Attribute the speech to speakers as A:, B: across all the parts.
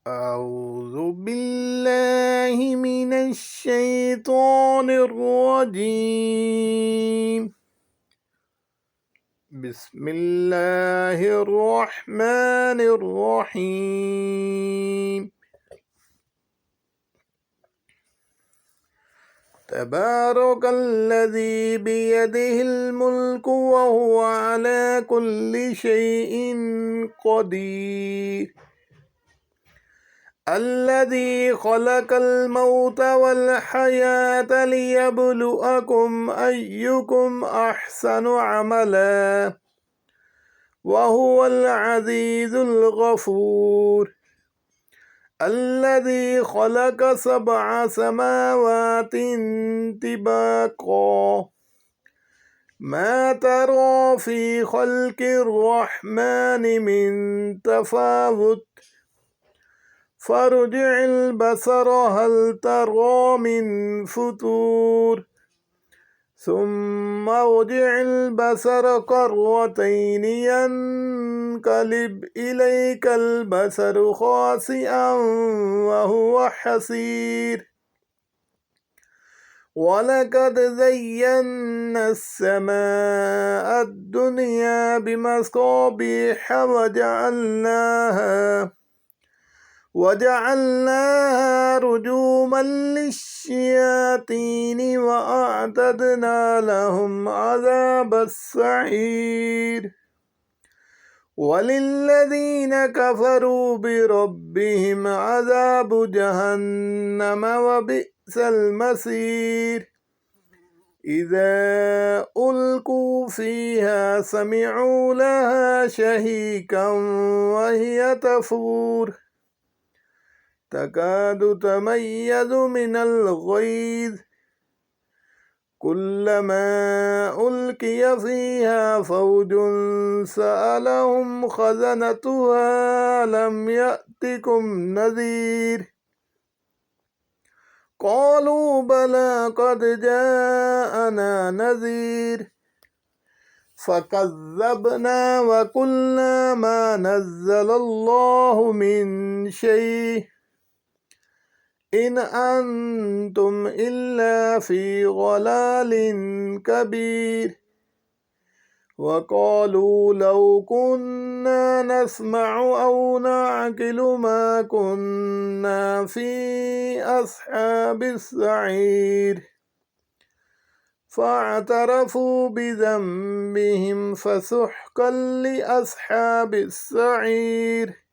A: أعوذ بالله من الشيطان الرجيم. بسم الله الرحمن الرحيم. تبارك الذي بيده الملك وهو على كل شيء قدير. الذي خلق الموت والحياة ليبلوكم أيكم أحسن عملا وهو العزيز الغفور. الذي خلق 7 سماوات طباقا ما ترى في خلق الرحمن من تفاوت فارجع البصر هل ترى من فتور ثم ارجع البصر كرتين ينقلب إليك البصر خاسئا وهو حسير. ولقد زينا السماء الدنيا بمصابيح وجعلناها رجوما للشياطين وأعتدنا لهم عذاب السعير. وللذين كفروا بربهم عذاب جهنم وبئس المصير. إذا ألقوا فيها سمعوا لها شهيقا وهي تفور تكاد تميز من الغيظ كلما ألقي فيها فوج سألهم خزنتها لم يأتكم نذير. قالوا بلى قد جاءنا نذير فكذبنا وقلنا ما نزل الله من شيء إن أنتم إلا في ضلال كبير. وقالوا لو كنا نسمع أو نعقل ما كنا في أصحاب السعير فاعترفوا بذنبهم فسحقا لأصحاب السعير.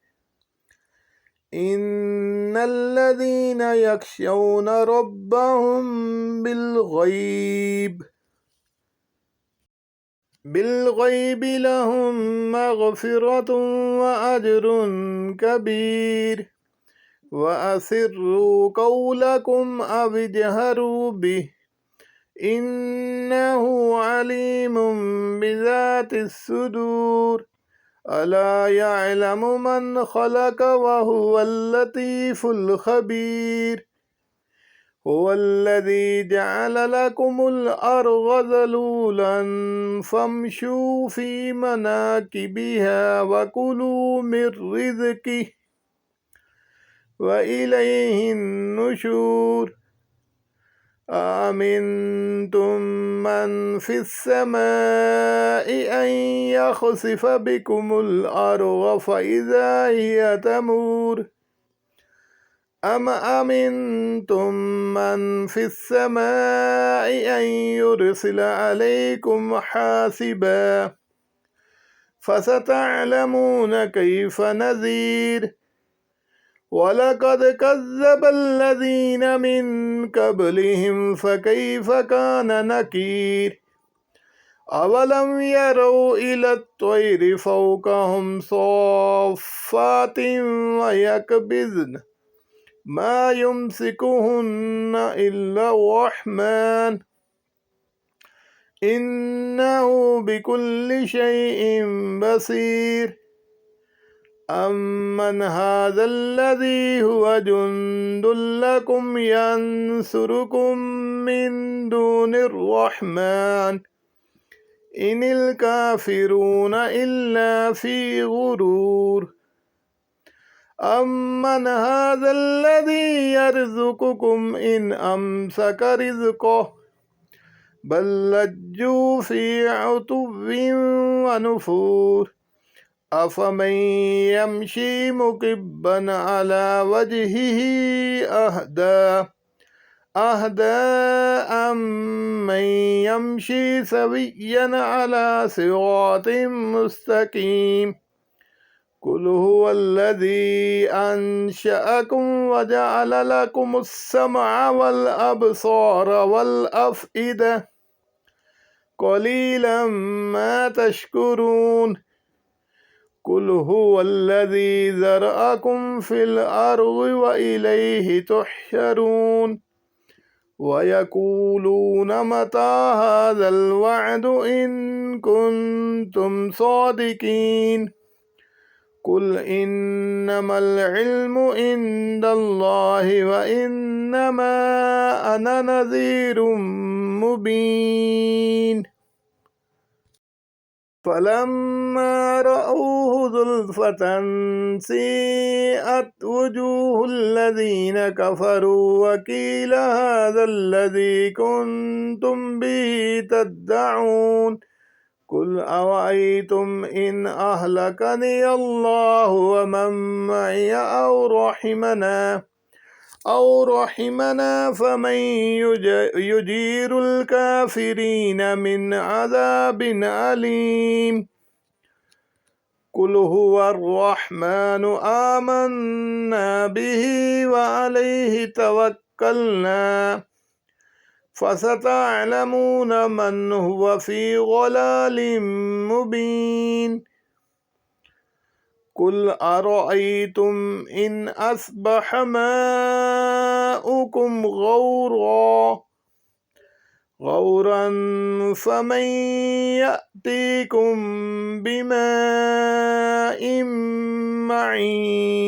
A: إن الذين يخشون ربهم بالغيب لهم مغفرة وأجر كبير. وأسروا قولكم أو اجهروا به إنه عليم بذات الصدور. ألا يعلم من خلق وهو اللطيف الخبير. هو الذي جعل لكم الأرض ذلولا فامشوا في مناكبها وكلوا من رزقه وإليه النشور. أأمنتم من في السماء أن يخسف بكم الأرض فإذا هي تمور أم أمنتم من في السماء أن يرسل عليكم حاسبا فستعلمون كيف نذير. ولقد كذب الذين من قبلهم فكيف كان نكير. أولم يروا إلى الطير فوقهم صافات ويقبضن ما يمسكهن إلا الرحمن إنه بكل شيء بصير. أمن هذا الذي هو جند لكم ينصركم من دون الرحمن إن الكافرون إلا في غرور. أمن هذا الذي يرزقكم إن أمسك رزقه بل لجوا في عتو ونفور أفمن يمشي مكبا على وجهه أهدى أمن يمشي سويا على صراط مستقيم قل هو الذي أنشأكم وجعل لكم السمع والأبصار والأفئدة قليلا ما تشكرون قل هو الذي ذرأكم في الأرض وإليه تحشرون ويقولون متى هذا الوعد إن كنتم صادقين قل إنما العلم عند الله وإنما أنا نذير مبين فلما رأوه زلفة سيئت وجوه الذين كفروا وقيل هذا الذي كنتم به تدعون قل أرأيتم إن أهلكني الله ومن معي أو رحمنا فمن يجير الكافرين من عذاب أليم قل هو الرحمن آمنا به وعليه توكلنا فستعلمون من هو في ضلال مبين قل أرأيتم إن أصبح ماؤكم غورا فمن يأتيكم بماء معين